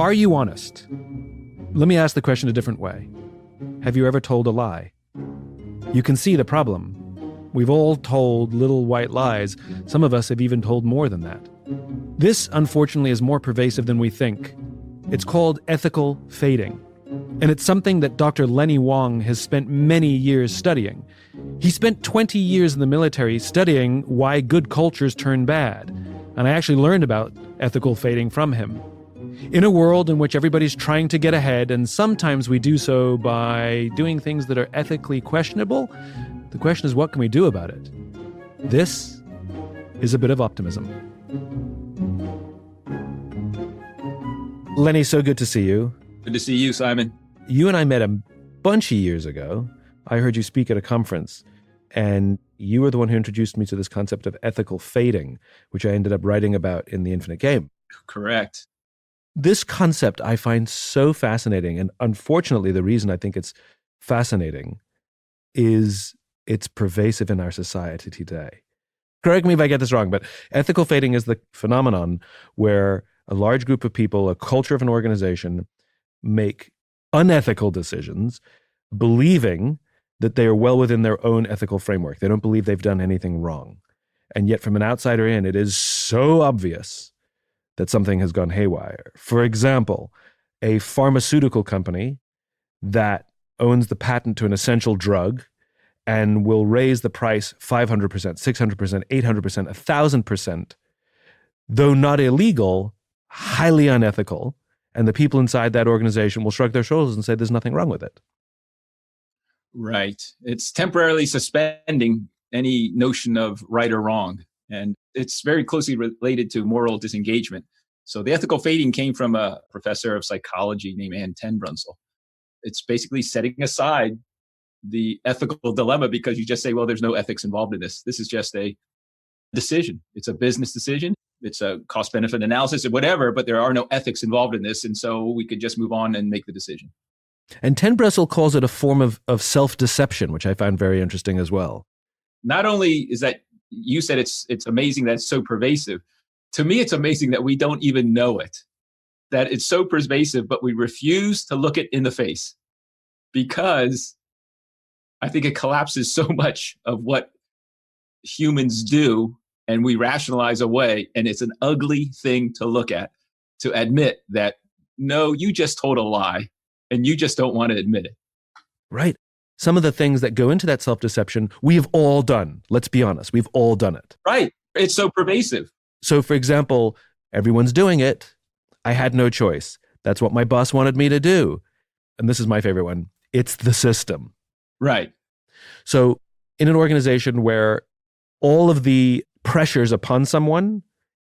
Are you honest? Let me ask the question a different way. Have you ever told a lie? You can see the problem. We've all told little white lies. Some of us have even told more than that. This, unfortunately, is more pervasive than we think. It's called ethical fading. And it's something that Dr. Lenny Wong has spent many years studying. He spent 20 years in the military studying why good cultures turn bad. And I actually learned about ethical fading from him. In a world in which everybody's trying to get ahead, and sometimes we do so by doing things that are ethically questionable, the question is, what can we do about it? This is a bit of optimism. Lenny, so good to see you. Good to see you, Simon. You and I met a bunch of years ago. I heard you speak at a conference, and you were the one who introduced me to this concept of ethical fading, which I ended up writing about in The Infinite Game. Correct. This concept I find so fascinating, and unfortunately the reason I think it's fascinating is it's pervasive in our society today. Correct me if I get this wrong, but ethical fading is the phenomenon where a large group of people, a culture of an organization, make unethical decisions, believing that they are well within their own ethical framework. They don't believe they've done anything wrong. And yet from an outsider in, it is so obvious that something has gone haywire. For example, a pharmaceutical company that owns the patent to an essential drug and will raise the price 500%, 600%, 800%, 1,000%, though not illegal, highly unethical. And the people inside that organization will shrug their shoulders and say there's nothing wrong with it. Right. It's temporarily suspending any notion of right or wrong. And it's very closely related to moral disengagement. So the ethical fading came from a professor of psychology named Ann Tenbrunsel. It's basically setting aside the ethical dilemma because you just say, well, there's no ethics involved in this. This is just a decision. It's a business decision. It's a cost-benefit analysis or whatever, but there are no ethics involved in this. And so we could just move on and make the decision. And Tenbrunsel calls it a form of self-deception, which I find very interesting as well. Not only is that, you said it's amazing that it's so pervasive. To me, it's amazing that we don't even know it, that it's so pervasive, but we refuse to look it in the face because I think it collapses so much of what humans do and we rationalize away. And it's an ugly thing to look at, to admit that, no, you just told a lie and you just don't want to admit it. Right. Some of the things that go into that self-deception, we've all done. Let's be honest. We've all done it. Right. It's so pervasive. So, for example, everyone's doing it. I had no choice. That's what my boss wanted me to do. And this is my favorite one. It's the system. Right. So in an organization where all of the pressures upon someone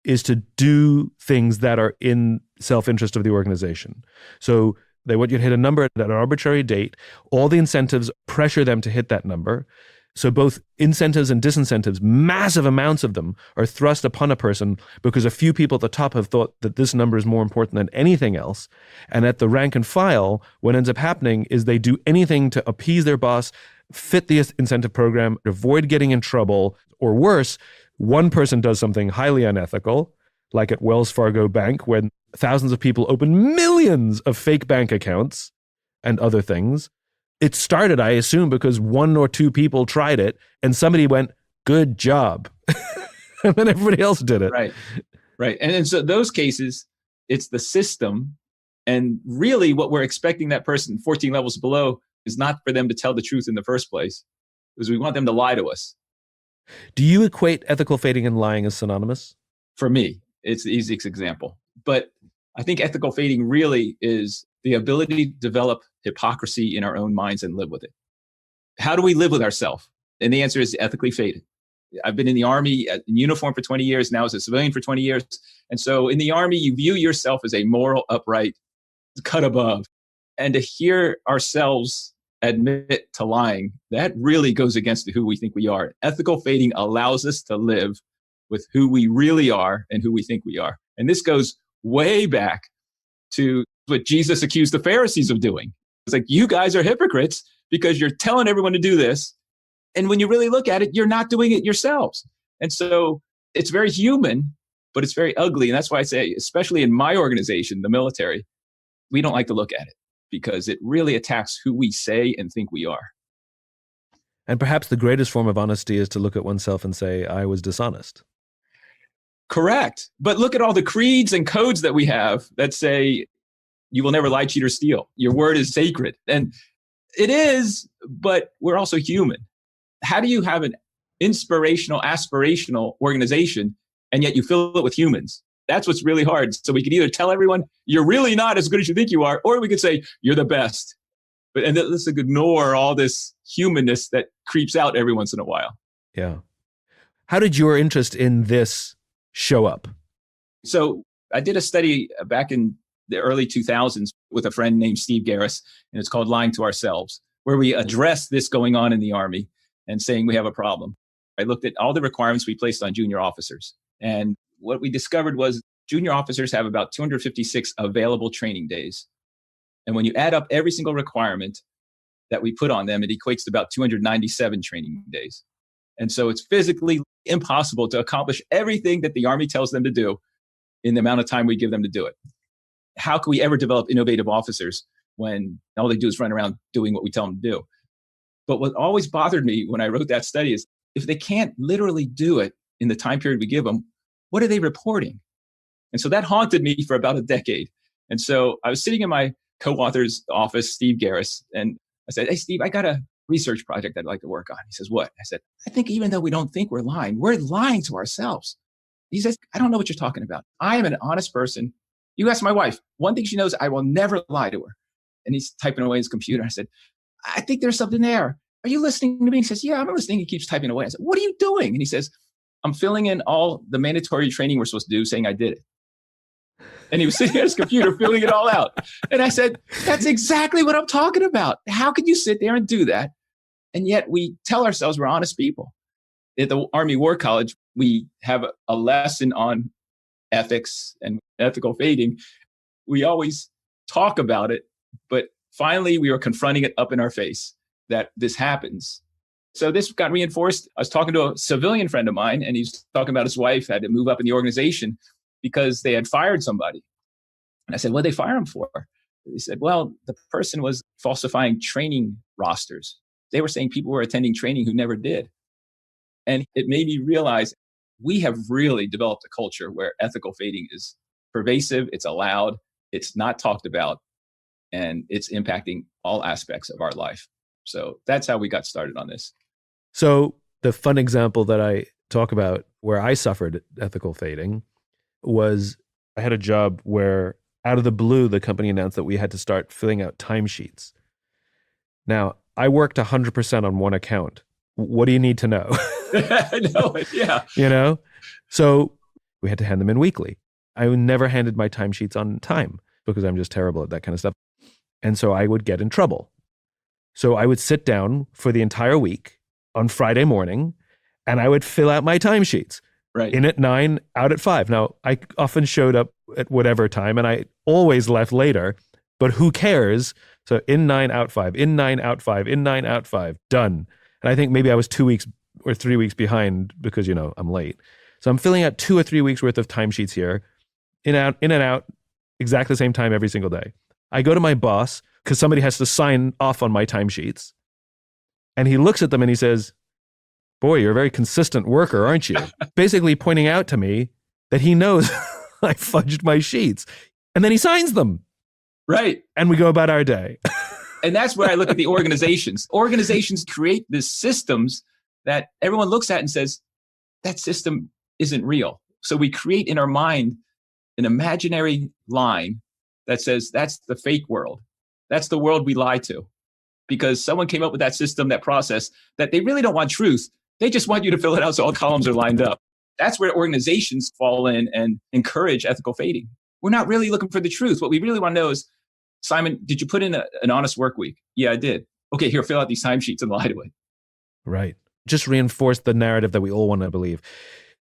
is to do things that are in self-interest of the organization. So they want you to hit a number at an arbitrary date. All the incentives pressure them to hit that number. So both incentives and disincentives, massive amounts of them, are thrust upon a person because a few people at the top have thought that this number is more important than anything else. And at the rank and file, what ends up happening is they do anything to appease their boss, fit the incentive program, avoid getting in trouble, or worse, one person does something highly unethical, like at Wells Fargo Bank, when thousands of people open millions of fake bank accounts and other things. It started, I assume, because one or two people tried it and somebody went, good job. And then everybody else did it. Right. Right. And so those cases, it's the system. And really what we're expecting that person 14 levels below is not for them to tell the truth in the first place, because we want them to lie to us. Do you equate ethical fading and lying as synonymous? For me, it's the easiest example. But I think ethical fading really is the ability to develop hypocrisy in our own minds and live with it. How do we live with ourselves? And the answer is ethically faded. I've been in the Army in uniform for 20 years, now as a civilian for 20 years. And so in the Army, you view yourself as a moral, upright, cut above. And to hear ourselves admit to lying, that really goes against who we think we are. Ethical fading allows us to live with who we really are and who we think we are. And this goes way back to what Jesus accused the Pharisees of doing. It's like, you guys are hypocrites because you're telling everyone to do this. And when you really look at it, you're not doing it yourselves. And so it's very human, but it's very ugly. And that's why I say, especially in my organization, the military, we don't like to look at it because it really attacks who we say and think we are. And perhaps the greatest form of honesty is to look at oneself and say, I was dishonest. Correct. But look at all the creeds and codes that we have that say you will never lie, cheat, or steal. Your word is sacred. And it is, but we're also human. How do you have an inspirational, aspirational organization and yet you fill it with humans? That's what's really hard. So we could either tell everyone you're really not as good as you think you are, or we could say you're the best. And let's ignore all this humanness that creeps out every once in a while. Yeah. How did your interest in this show up? So I did a study back in the early 2000s with a friend named Steve Garris, and it's called Lying to Ourselves, where we addressed this going on in the Army and saying we have a problem. I looked at all the requirements we placed on junior officers. And what we discovered was junior officers have about 256 available training days. And when you add up every single requirement that we put on them, it equates to about 297 training days. And so it's physically impossible to accomplish everything that the Army tells them to do in the amount of time we give them to do it. How can we ever develop innovative officers when all they do is run around doing what we tell them to do? But what always bothered me when I wrote that study is if they can't literally do it in the time period we give them, what are they reporting? And so that haunted me for about a decade. And so I was sitting in my co-author's office, Steve Garris, and I said, hey, Steve, I got a research project I'd like to work on. He says, what? I said, I think even though we don't think we're lying to ourselves. He says, I don't know what you're talking about. I am an honest person. You ask my wife. One thing she knows, I will never lie to her. And he's typing away his computer. I said, I think there's something there. Are you listening to me? He says, yeah, I'm listening. He keeps typing away. I said, what are you doing? And he says, I'm filling in all the mandatory training we're supposed to do, saying I did it. And he was sitting at his computer filling it all out. And I said, that's exactly what I'm talking about. How could you sit there and do that? And yet we tell ourselves we're honest people. At the Army War College, we have a lesson on ethics and ethical fading. We always talk about it, but finally we were confronting it up in our face that this happens. So this got reinforced. I was talking to a civilian friend of mine, and he's talking about his wife had to move up in the organization because they had fired somebody. And I said, what did they fire him for? He said, well, the person was falsifying training rosters. They were saying people were attending training who never did. And it made me realize we have really developed a culture where ethical fading is pervasive, it's allowed, it's not talked about, and it's impacting all aspects of our life. So that's how we got started on this. So the fun example that I talk about where I suffered ethical fading was I had a job where out of the blue, the company announced that we had to start filling out timesheets. Now, I worked 100% on one account. What do you need to know? I know it, yeah. You know? So we had to hand them in weekly. I never handed my timesheets on time because I'm just terrible at that kind of stuff. And so I would get in trouble. So I would sit down for the entire week on Friday morning and I would fill out my timesheets. Right. In at 9, out at 5. Now, I often showed up at whatever time and I always left later, but who cares? So in 9, out 5, in 9, out 5, in 9, out 5, done. And I think maybe I was 2 weeks or 3 weeks behind because, you know, I'm late. So I'm filling out 2 or 3 weeks worth of timesheets here, in and out, exactly the same time every single day. I go to my boss because somebody has to sign off on my timesheets. And he looks at them and he says, boy, you're a very consistent worker, aren't you? Basically pointing out to me that he knows I fudged my sheets. And then he signs them. Right. And we go about our day. And that's where I look at the organizations. Organizations create these systems that everyone looks at and says, that system isn't real. So we create in our mind an imaginary line that says, that's the fake world. That's the world we lie to. Because someone came up with that system, that process, that they really don't want truth. They just want you to fill it out so all columns are lined up. That's where organizations fall in and encourage ethical fading. We're not really looking for the truth. What we really want to know is, Simon, did you put in an honest work week? Yeah, I did. Okay, here, fill out these timesheets and lie to it. Right. Just reinforce the narrative that we all want to believe.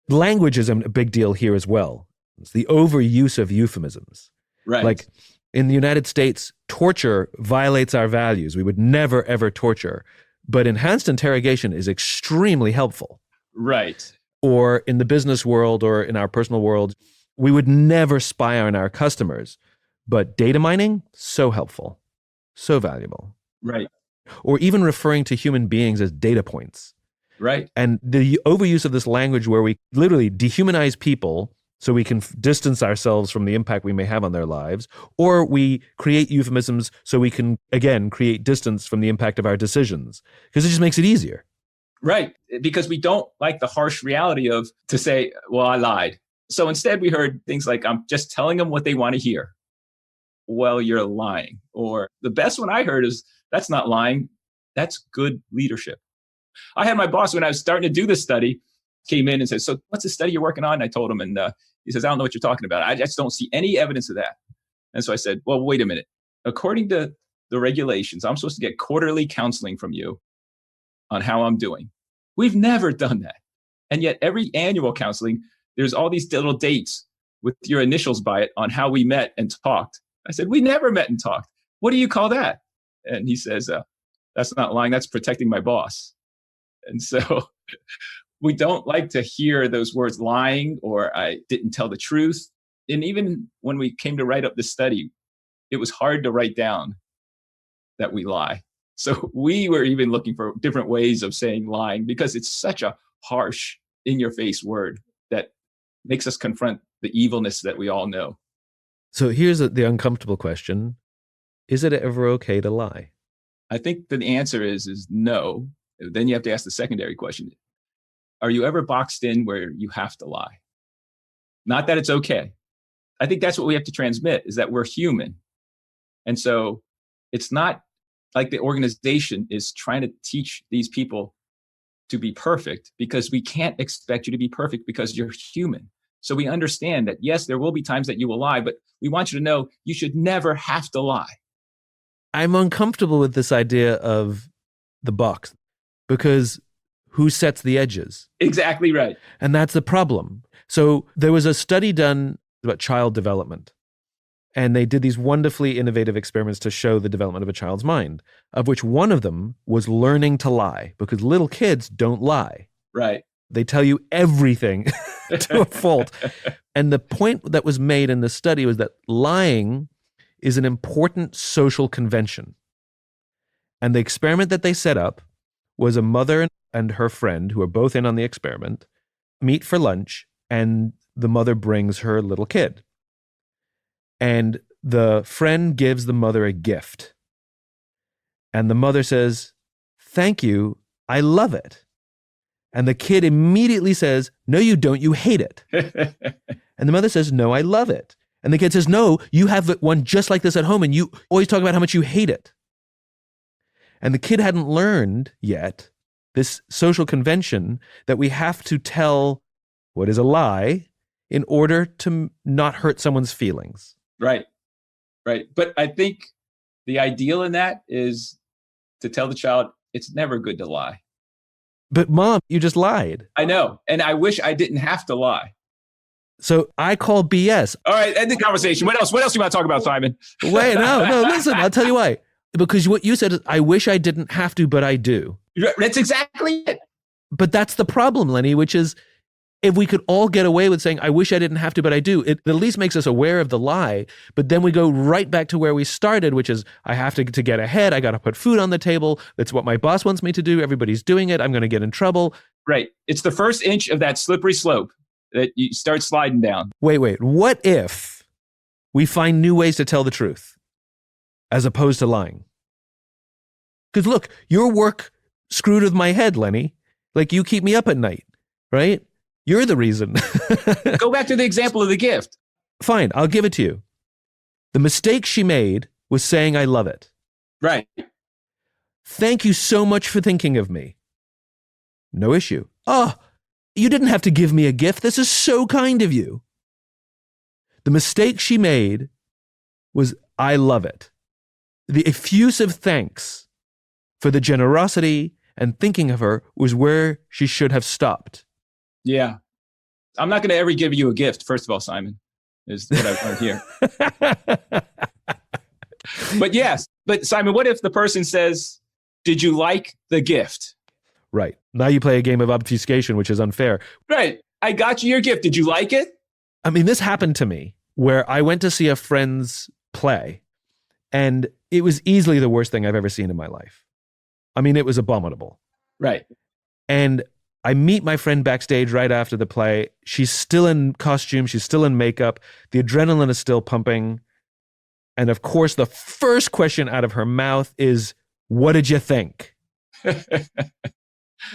Language is a big deal here as well. It's the overuse of euphemisms. Right. Like in the United States, torture violates our values. We would never, ever torture. But enhanced interrogation is extremely helpful. Right. Or in the business world or in our personal world, we would never spy on our customers. But data mining, so helpful, so valuable. Right. Or even referring to human beings as data points. Right. And the overuse of this language where we literally dehumanize people so we can distance ourselves from the impact we may have on their lives, or we create euphemisms so we can, again, create distance from the impact of our decisions, because it just makes it easier. Right. Because we don't like the harsh reality of to say, well, I lied. So instead we heard things like, I'm just telling them what they want to hear. Well, you're lying. Or the best one I heard is, that's not lying. That's good leadership. I had my boss, when I was starting to do this study, came in and said, so what's the study you're working on? And I told him, and he says, I don't know what you're talking about. I just don't see any evidence of that. And so I said, well, wait a minute. According to the regulations, I'm supposed to get quarterly counseling from you on how I'm doing. We've never done that. And yet every annual counseling, there's all these little dates with your initials by it on how we met and talked. I said, we never met and talked. What do you call that? And he says, that's not lying. That's protecting my boss. And so we don't like to hear those words, lying, or I didn't tell the truth. And even when we came to write up the study, it was hard to write down that we lie. So we were even looking for different ways of saying lying, because it's such a harsh, in-your-face word that makes us confront the evilness that we all know. So here's the uncomfortable question. Is it ever okay to lie? I think the answer is no. Then you have to ask the secondary question. Are you ever boxed in where you have to lie? Not that it's okay. I think that's what we have to transmit, is that we're human. And so it's not like the organization is trying to teach these people to be perfect, because we can't expect you to be perfect because you're human. So we understand that, yes, there will be times that you will lie, but we want you to know you should never have to lie. I'm uncomfortable with this idea of the box, because who sets the edges? Exactly right. And that's the problem. So there was a study done about child development, and they did these wonderfully innovative experiments to show the development of a child's mind, of which one of them was learning to lie, because little kids don't lie. Right. They tell you everything to a fault. And the point that was made in the study was that lying is an important social convention. And the experiment that they set up was a mother and her friend, who are both in on the experiment, meet for lunch, and the mother brings her little kid. And the friend gives the mother a gift. And the mother says, "Thank you, I love it." And the kid immediately says, "No, you don't, you hate it." And the mother says, "No, I love it." And the kid says, "No, you have one just like this at home, and you always talk about how much you hate it." And the kid hadn't learned yet this social convention that we have to tell what is a lie in order to not hurt someone's feelings. Right. Right. But I think the ideal in that is to tell the child it's never good to lie. But Mom, you just lied. I know. And I wish I didn't have to lie. So I call BS. All right, end the conversation. What else do you want to talk about, Simon? Wait, no, listen, I'll tell you why. Because what you said is, I wish I didn't have to, but I do. That's exactly it. But that's the problem, Lenny, which is, if we could all get away with saying, I wish I didn't have to, but I do, it at least makes us aware of the lie. But then we go right back to where we started, which is, I have to get ahead. I got to put food on the table. That's what my boss wants me to do. Everybody's doing it. I'm going to get in trouble. Right. It's the first inch of that slippery slope that you start sliding down. Wait. What if we find new ways to tell the truth as opposed to lying? Because look, your work screwed with my head, Lenny. Like, you keep me up at night, right? You're the reason. Go back to the example of the gift. Fine, I'll give it to you. The mistake she made was saying, I love it. Right. Thank you so much for thinking of me. No issue. Oh, you didn't have to give me a gift. This is so kind of you. The mistake she made was, I love it. The effusive thanks for the generosity and thinking of her was where she should have stopped. Yeah. I'm not going to ever give you a gift, first of all, Simon, is what I've learned here. But yes, but Simon, what if the person says, did you like the gift? Right. Now you play a game of obfuscation, which is unfair. Right. I got you your gift. Did you like it? I mean, this happened to me where I went to see a friend's play. And it was easily the worst thing I've ever seen in my life. I mean, it was abominable. Right. And I meet my friend backstage right after the play. She's still in costume. She's still in makeup. The adrenaline is still pumping. And of course, the first question out of her mouth is, what did you think?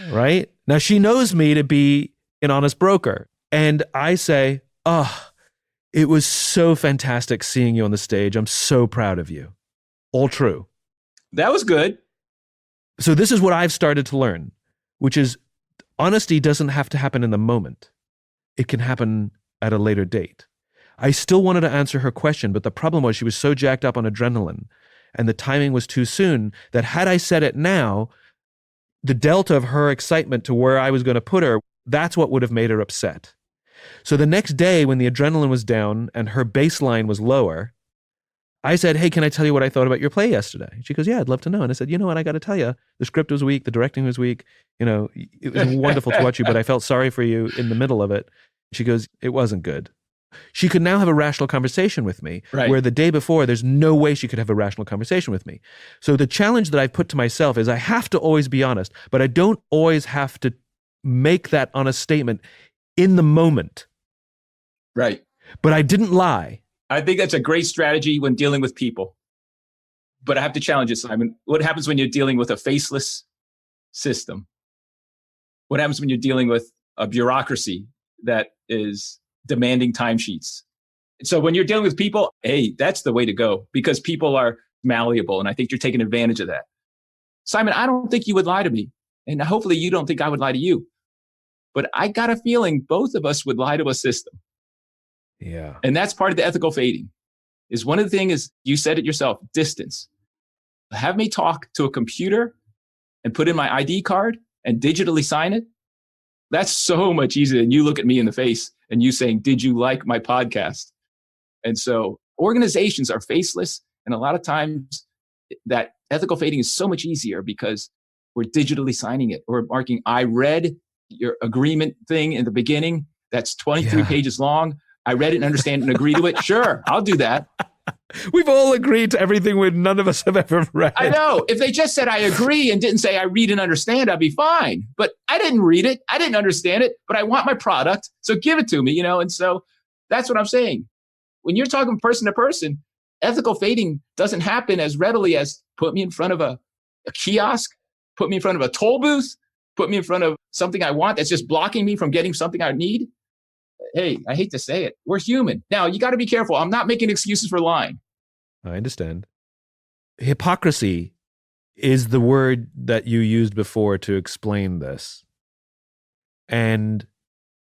Right? Now, she knows me to be an honest broker. And I say, oh, it was so fantastic seeing you on the stage. I'm so proud of you. All true. That was good. So this is what I've started to learn, which is honesty doesn't have to happen in the moment. It can happen at a later date. I still wanted to answer her question, but the problem was she was so jacked up on adrenaline and the timing was too soon that had I said it now, the delta of her excitement to where I was going to put her, that's what would have made her upset. So the next day when the adrenaline was down and her baseline was lower, I said, hey, can I tell you what I thought about your play yesterday? She goes, yeah, I'd love to know. And I said, you know what, I got to tell you, the script was weak, the directing was weak. You know, it was wonderful to watch you, but I felt sorry for you in the middle of it. She goes, it wasn't good. She could now have a rational conversation with me, right, where the day before, there's no way she could have a rational conversation with me. So the challenge that I've put to myself is I have to always be honest, but I don't always have to make that honest statement in the moment. Right. But I didn't lie. I think that's a great strategy when dealing with people. But I have to challenge you, Simon. What happens when you're dealing with a faceless system? What happens when you're dealing with a bureaucracy that is demanding timesheets? So when you're dealing with people, hey, that's the way to go because people are malleable. And I think you're taking advantage of that. Simon, I don't think you would lie to me. And hopefully you don't think I would lie to you. But I got a feeling both of us would lie to a system. Yeah. And that's part of the ethical fading. Is one of the things is, you said it yourself, distance. Have me talk to a computer and put in my ID card and digitally sign it. That's so much easier than you look at me in the face and you saying, did you like my podcast? And so organizations are faceless. And a lot of times that ethical fading is so much easier because we're digitally signing it or marking, I read your agreement thing in the beginning. That's 23 pages long. I read it and understand and agree to it. Sure, I'll do that. We've all agreed to everything none of us have ever read. I know. If they just said I agree and didn't say I read and understand, I'd be fine. But I didn't read it. I didn't understand it, but I want my product. So give it to me, And so that's what I'm saying. When you're talking person to person, ethical fading doesn't happen as readily as put me in front of a kiosk, put me in front of a toll booth, put me in front of something I want that's just blocking me from getting something I need. Hey, I hate to say it. We're human. Now, you got to be careful. I'm not making excuses for lying. I understand. Hypocrisy is the word that you used before to explain this. And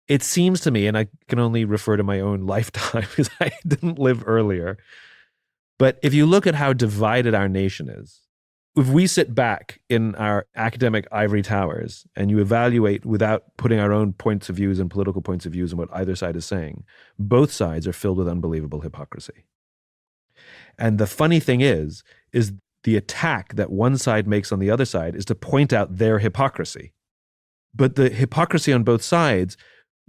it seems to me, and I can only refer to my own lifetime because I didn't live earlier, but if you look at how divided our nation is, if we sit back in our academic ivory towers and you evaluate without putting our own points of views and political points of views and what either side is saying, both sides are filled with unbelievable hypocrisy. And the funny thing is the attack that one side makes on the other side is to point out their hypocrisy. But the hypocrisy on both sides,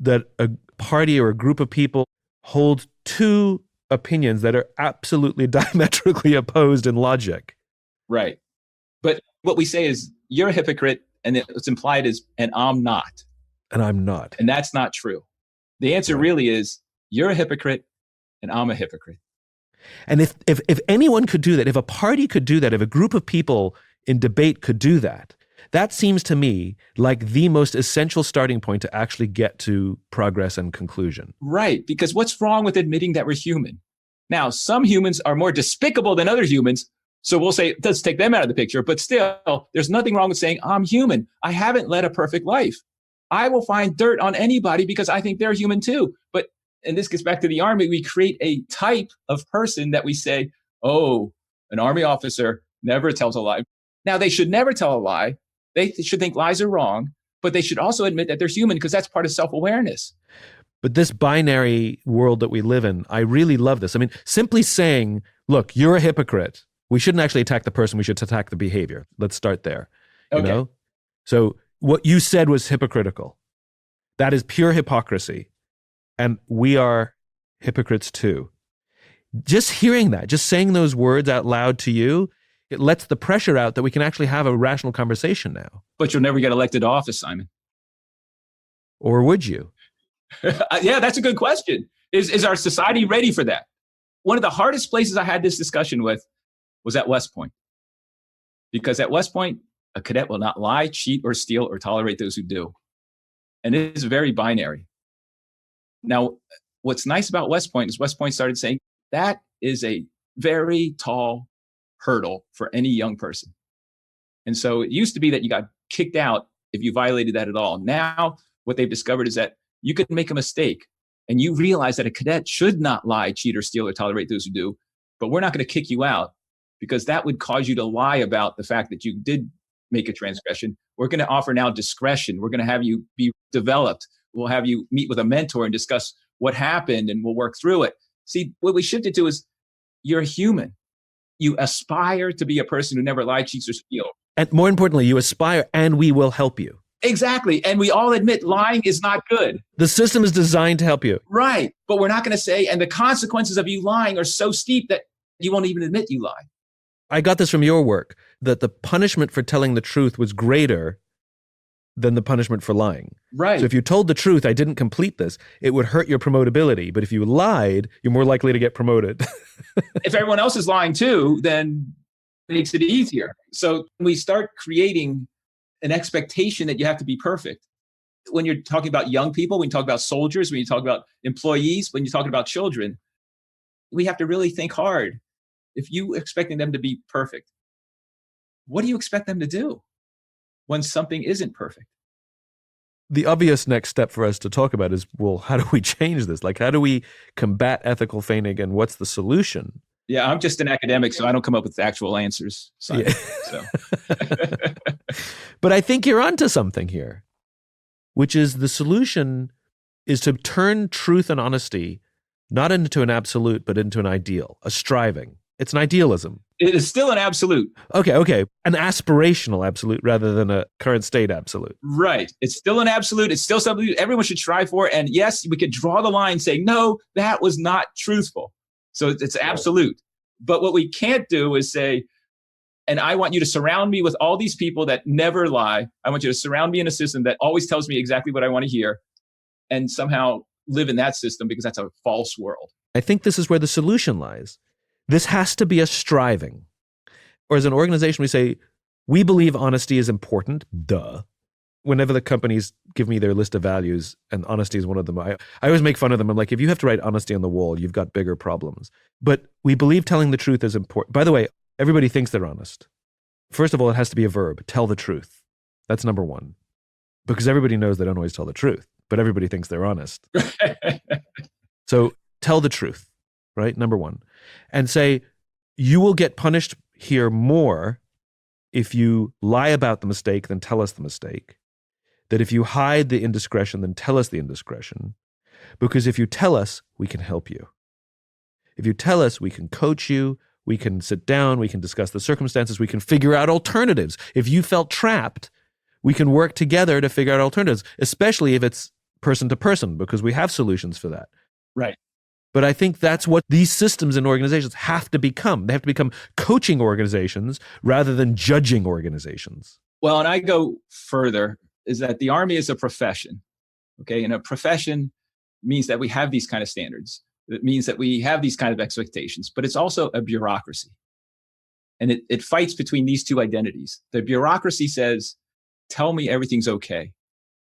that a party or a group of people hold two opinions that are absolutely diametrically opposed in logic. Right. But what we say is, you're a hypocrite, and it's implied is, and I'm not. And I'm not. And that's not true. The answer really is, you're a hypocrite, and I'm a hypocrite. And if anyone could do that, if a party could do that, if a group of people in debate could do that, that seems to me like the most essential starting point to actually get to progress and conclusion. Right. Because what's wrong with admitting that we're human? Now, some humans are more despicable than other humans. So we'll say, let's take them out of the picture. But still, there's nothing wrong with saying, I'm human. I haven't led a perfect life. I will find dirt on anybody because I think they're human too. But, and this gets back to the Army, we create a type of person that we say, oh, an Army officer never tells a lie. Now, they should never tell a lie. They should think lies are wrong, but they should also admit that they're human because that's part of self-awareness. But this binary world that we live in, I really love this. I mean, simply saying, look, you're a hypocrite. We shouldn't actually attack the person. We should attack the behavior. Let's start there. You know? So what you said was hypocritical. That is pure hypocrisy. And we are hypocrites too. Just hearing that, just saying those words out loud to you, it lets the pressure out that we can actually have a rational conversation now. But you'll never get elected to office, Simon. Or would you? Yeah, that's a good question. Is our society ready for that? One of the hardest places I had this discussion with was at West Point. Because at West Point, a cadet will not lie, cheat, or steal, or tolerate those who do. And it is very binary. Now, what's nice about West Point is West Point started saying that is a very tall hurdle for any young person. And so it used to be that you got kicked out if you violated that at all. Now, what they've discovered is that you could make a mistake and you realize that a cadet should not lie, cheat, or steal, or tolerate those who do, but we're not going to kick you out because that would cause you to lie about the fact that you did make a transgression. We're going to offer now discretion. We're going to have you be developed. We'll have you meet with a mentor and discuss what happened and we'll work through it. See, what we shifted to is you're a human. You aspire to be a person who never lied, cheats, or steals. And more importantly, you aspire and we will help you. Exactly. And we all admit lying is not good. The system is designed to help you. Right. But we're not going to say, and the consequences of you lying are so steep that you won't even admit you lied. I got this from your work, that the punishment for telling the truth was greater than the punishment for lying. Right. So if you told the truth, I didn't complete this, it would hurt your promotability. But if you lied, you're more likely to get promoted. If everyone else is lying too, then it makes it easier. So we start creating an expectation that you have to be perfect. When you're talking about young people, when you talk about soldiers, when you talk about employees, when you're talking about children, we have to really think hard. If you're expecting them to be perfect, what do you expect them to do when something isn't perfect? The obvious next step for us to talk about is, well, how do we change this? Like, how do we combat ethical feigning and what's the solution? Yeah, I'm just an academic, so I don't come up with actual answers. Simon, so. But I think you're onto something here, which is the solution is to turn truth and honesty not into an absolute, but into an ideal, a striving. It's an idealism. It is still an absolute. Okay. An aspirational absolute rather than a current state absolute. Right. It's still an absolute. It's still something everyone should strive for. And yes, we could draw the line saying, no, that was not truthful. So it's absolute. But what we can't do is say, and I want you to surround me with all these people that never lie. I want you to surround me in a system that always tells me exactly what I want to hear and somehow live in that system because that's a false world. I think this is where the solution lies. This has to be a striving. Or as an organization, we say, we believe honesty is important, duh. Whenever the companies give me their list of values, and honesty is one of them, I always make fun of them. I'm like, if you have to write honesty on the wall, you've got bigger problems. But we believe telling the truth is important. By the way, everybody thinks they're honest. First of all, it has to be a verb, tell the truth. That's number one. Because everybody knows they don't always tell the truth, but everybody thinks they're honest. So tell the truth, right? Number one. And say, you will get punished here more if you lie about the mistake than tell us the mistake. That if you hide the indiscretion, then tell us the indiscretion. Because if you tell us, we can help you. If you tell us, we can coach you, we can sit down, we can discuss the circumstances, we can figure out alternatives. If you felt trapped, we can work together to figure out alternatives, especially if it's person to person, because we have solutions for that. Right. But I think that's what these systems and organizations have to become. They have to become coaching organizations rather than judging organizations. Well, and I go further, is that the Army is a profession, okay? And a profession means that we have these kind of standards. It means that we have these kind of expectations, but it's also a bureaucracy. And it fights between these two identities. The bureaucracy says, tell me everything's okay.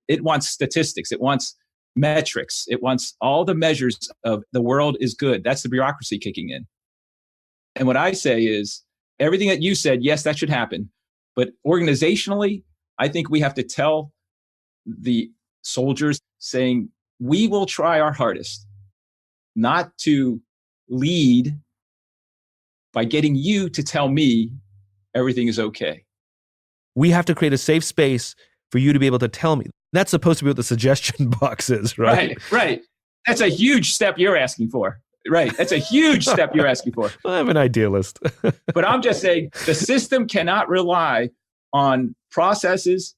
It wants statistics. It wants metrics. It wants all the measures of the world is good. That's the bureaucracy kicking in. And what I say is, everything that you said, yes, that should happen. But organizationally, I think we have to tell the soldiers saying, we will try our hardest not to lead by getting you to tell me everything is okay. We have to create a safe space for you to be able to tell me. That's supposed to be what the suggestion box is, right? Right. That's a huge step you're asking for. Right. That's a huge step you're asking for. Well, I'm an idealist. But I'm just saying the system cannot rely on processes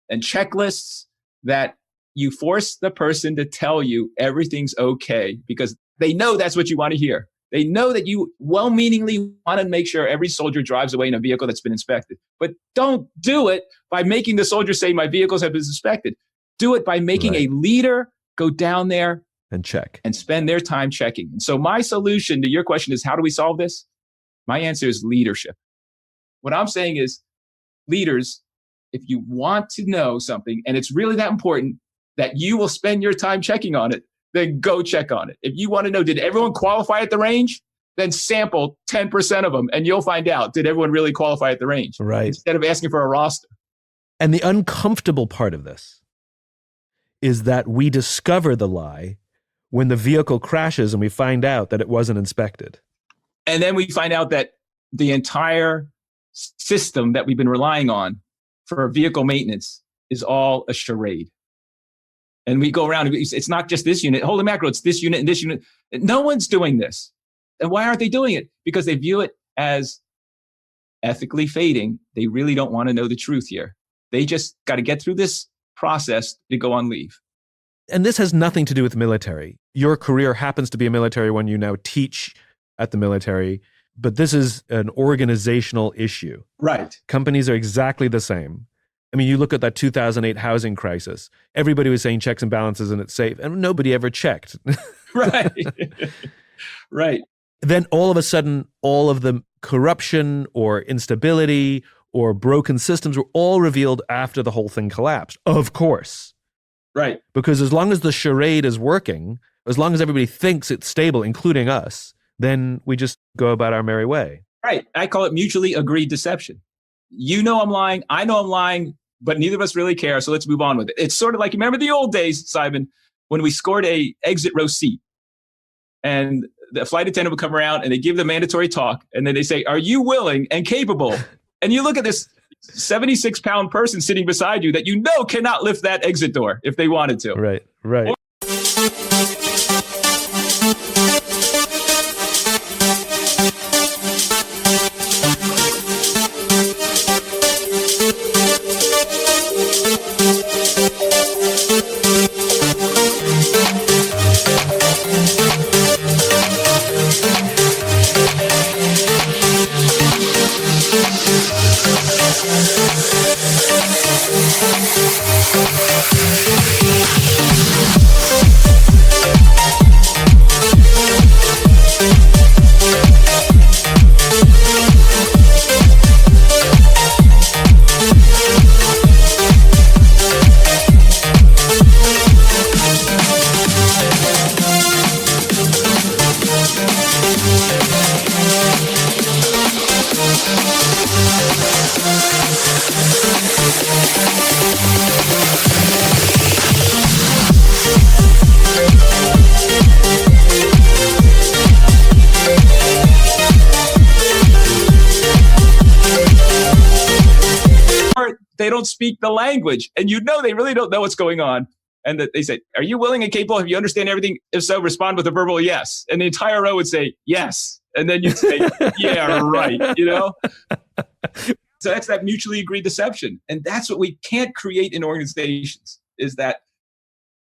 and checklists that you force the person to tell you everything's okay because they know that's what you want to hear. They know that you well-meaningly want to make sure every soldier drives away in a vehicle that's been inspected. But don't do it by making the soldier say, my vehicles have been inspected. Do it by making a leader go down there and check and spend their time checking. And so my solution to your question is, how do we solve this? My answer is leadership. What I'm saying is, leaders, if you want to know something and it's really that important that you will spend your time checking on it, then go check on it. If you want to know, did everyone qualify at the range? Then sample 10% of them and you'll find out, did everyone really qualify at the range? Right. Instead of asking for a roster. And the uncomfortable part of this is that we discover the lie when the vehicle crashes and we find out that it wasn't inspected. And then we find out that the entire system that we've been relying on for vehicle maintenance is all a charade. And we go around, it's not just this unit. Holy mackerel, it's this unit and this unit. No one's doing this. And why aren't they doing it? Because they view it as ethically fading. They really don't want to know the truth here. They just got to get through this process to go on leave. And this has nothing to do with the military. Your career happens to be a military one. You now teach at the military. But this is an organizational issue. Right. Companies are exactly the same. I mean, you look at that 2008 housing crisis. Everybody was saying checks and balances and it's safe. And nobody ever checked. Right. Right. Then all of a sudden, all of the corruption or instability or broken systems were all revealed after the whole thing collapsed. Of course. Right. Because as long as the charade is working, as long as everybody thinks it's stable, including us, then we just go about our merry way. Right. I call it mutually agreed deception. You know I'm lying. I know I'm lying, but neither of us really care. So let's move on with it. It's sort of like, you remember the old days, Simon, when we scored a exit row seat and the flight attendant would come around and they give the mandatory talk. And then they say, are you willing and capable? And you look at this 76-pound person sitting beside you that you know cannot lift that exit door if they wanted to. Right, right. They don't speak the language. And you know they really don't know what's going on. And that they say, are you willing and capable? Have you understand everything? If so, respond with a verbal yes. And the entire row would say, yes. And then you'd say, yeah, right. You know? So that's that mutually agreed deception. And that's what we can't create in organizations, is that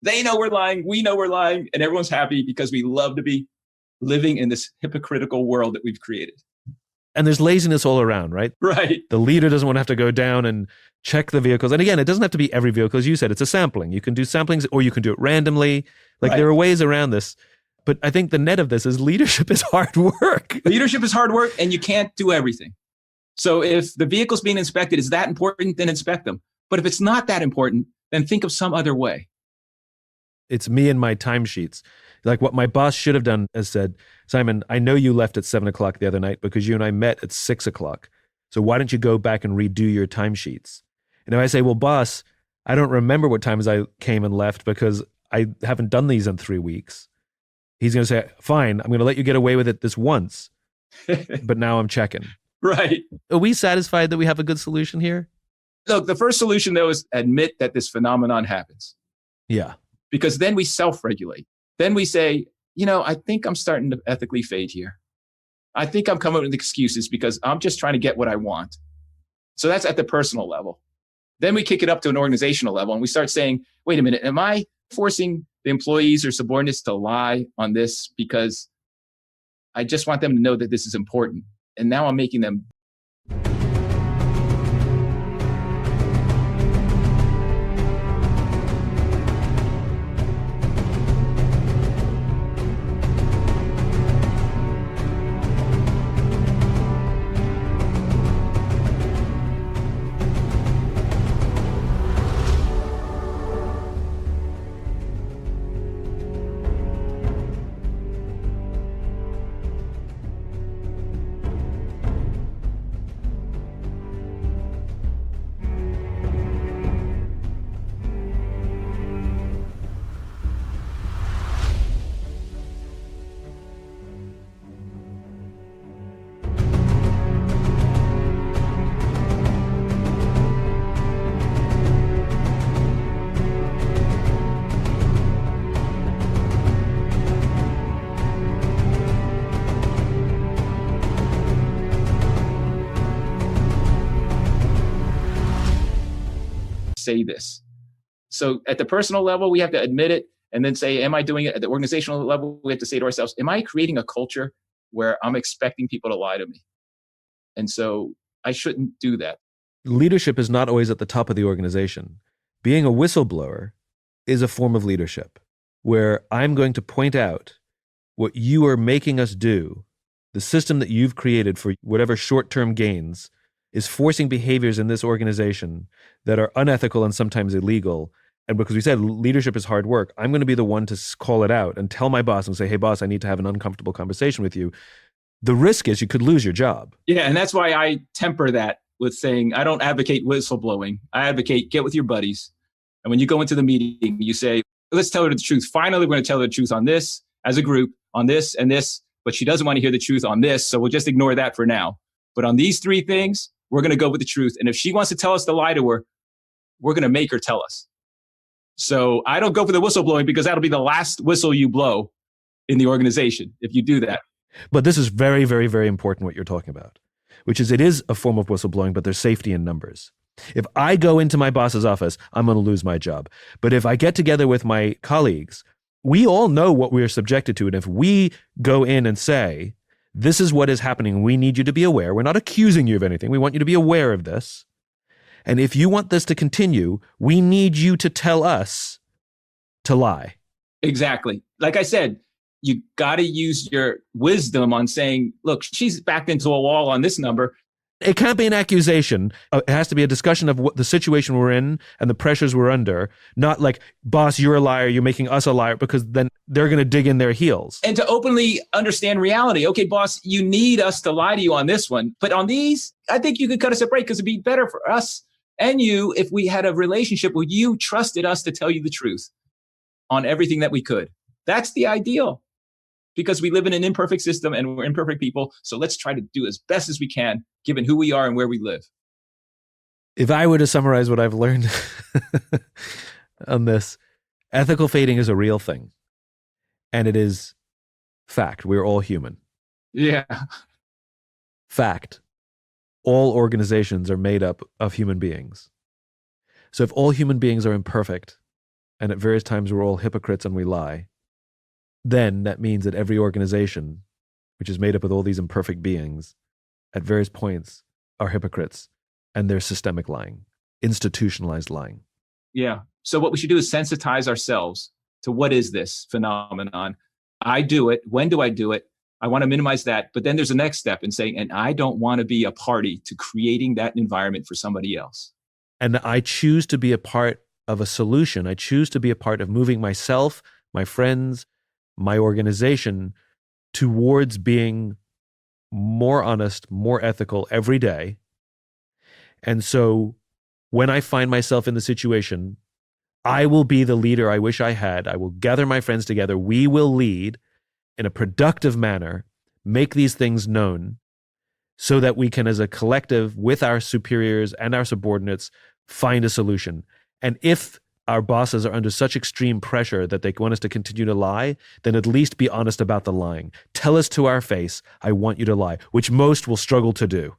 they know we're lying, we know we're lying, and everyone's happy because we love to be living in this hypocritical world that we've created. And there's laziness all around, right? Right. The leader doesn't want to have to go down and check the vehicles. And again, it doesn't have to be every vehicle. As you said, it's a sampling. You can do samplings or you can do it randomly. Like there are ways around this. But I think the net of this is leadership is hard work. Leadership is hard work and you can't do everything. So if the vehicle's being inspected is that important, then inspect them. But if it's not that important, then think of some other way. It's me and my timesheets. Like what my boss should have done is said, Simon, I know you left at 7:00 the other night because you and I met at 6:00. So why don't you go back and redo your timesheets? And if I say, well, boss, I don't remember what times I came and left because I haven't done these in 3 weeks. He's going to say, fine, I'm going to let you get away with it this once, but now I'm checking. Right. Are we satisfied that we have a good solution here? Look, the first solution, though, is admit that this phenomenon happens. Yeah. Because then we self-regulate. Then we say, I think I'm starting to ethically fade here. I think I'm coming up with excuses because I'm just trying to get what I want. So that's at the personal level. Then we kick it up to an organizational level and we start saying, wait a minute, am I forcing the employees or subordinates to lie on this because I just want them to know that this is important. And now I'm making them. Say this. So at the personal level, we have to admit it and then say, am I doing it? At the organizational level, we have to say to ourselves, am I creating a culture where I'm expecting people to lie to me? And so I shouldn't do that. Leadership is not always at the top of the organization. Being a whistleblower is a form of leadership where I'm going to point out what you are making us do, the system that you've created for whatever short-term gains is forcing behaviors in this organization that are unethical and sometimes illegal. And because we said leadership is hard work, I'm going to be the one to call it out and tell my boss and say, hey, boss, I need to have an uncomfortable conversation with you. The risk is you could lose your job. Yeah, and that's why I temper that with saying, I don't advocate whistleblowing. I advocate get with your buddies. And when you go into the meeting, you say, let's tell her the truth. Finally, we're going to tell her the truth on this as a group, on this and this, but she doesn't want to hear the truth on this. So we'll just ignore that for now. But on these three things, we're going to go with the truth. And if she wants to tell us to lie to her, we're going to make her tell us. So I don't go for the whistleblowing because that'll be the last whistle you blow in the organization if you do that. But this is very, very, very important what you're talking about, which is it is a form of whistleblowing, but there's safety in numbers. If I go into my boss's office, I'm going to lose my job. But if I get together with my colleagues, we all know what we are subjected to. And if we go in and say, this is what is happening, we need you to be aware. We're not accusing you of anything. We want you to be aware of this. And if you want this to continue, we need you to tell us to lie. Exactly. Like I said, you got to use your wisdom on saying, look, she's backed into a wall on this number. It can't be an accusation. It has to be a discussion of what the situation we're in and the pressures we're under, not like, boss, you're a liar, you're making us a liar, because then they're going to dig in their heels. And to openly understand reality. Okay, boss, you need us to lie to you on this one. But on these, I think you could cut us a break because it'd be better for us and you if we had a relationship where you trusted us to tell you the truth on everything that we could. That's the ideal. Because we live in an imperfect system and we're imperfect people. So let's try to do as best as we can, given who we are and where we live. If I were to summarize what I've learned on this, ethical fading is a real thing. And it is fact. We're all human. Yeah. Fact. All organizations are made up of human beings. So if all human beings are imperfect, and at various times we're all hypocrites and we lie, then that means that every organization, which is made up of all these imperfect beings, at various points are hypocrites, and there's systemic lying, institutionalized lying. Yeah. So what we should do is sensitize ourselves to what is this phenomenon? I do it. When do I do it? I want to minimize that. But then there's a next step in saying, and I don't want to be a party to creating that environment for somebody else. And I choose to be a part of a solution. I choose to be a part of moving myself, my friends, my organization towards being more honest, more ethical every day. And so when I find myself in the situation, I will be the leader I wish I had. I will gather my friends together. We will lead in a productive manner, make these things known so that we can, as a collective, with our superiors and our subordinates, find a solution. And if our bosses are under such extreme pressure that they want us to continue to lie, then at least be honest about the lying. Tell us to our face, I want you to lie, which most will struggle to do.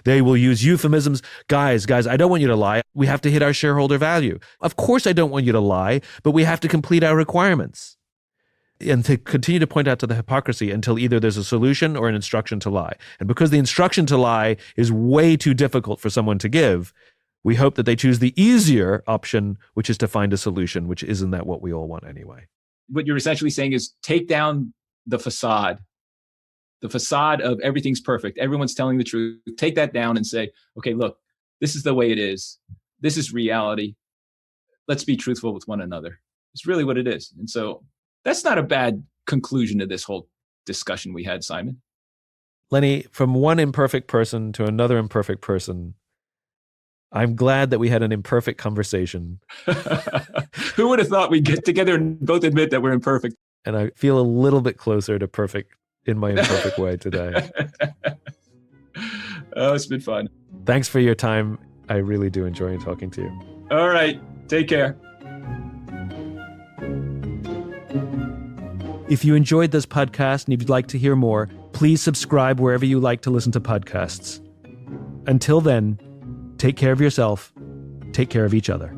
They will use euphemisms. Guys, I don't want you to lie. We have to hit our shareholder value. Of course I don't want you to lie, but we have to complete our requirements. and to continue to point out to the hypocrisy until either there's a solution or an instruction to lie. And because the instruction to lie is way too difficult for someone to give, we hope that they choose the easier option, which is to find a solution, which isn't that what we all want anyway. What you're essentially saying is take down the facade of everything's perfect. Everyone's telling the truth. Take that down and say, okay, look, this is the way it is. This is reality. Let's be truthful with one another. It's really what it is. And so that's not a bad conclusion to this whole discussion we had, Simon. Lenny, from one imperfect person to another imperfect person, I'm glad that we had an imperfect conversation. Who would have thought we'd get together and both admit that we're imperfect? And I feel a little bit closer to perfect in my imperfect way today. Oh, it's been fun. Thanks for your time. I really do enjoy talking to you. All right. Take care. If you enjoyed this podcast and if you'd like to hear more, please subscribe wherever you like to listen to podcasts. Until then, take care of yourself, take care of each other.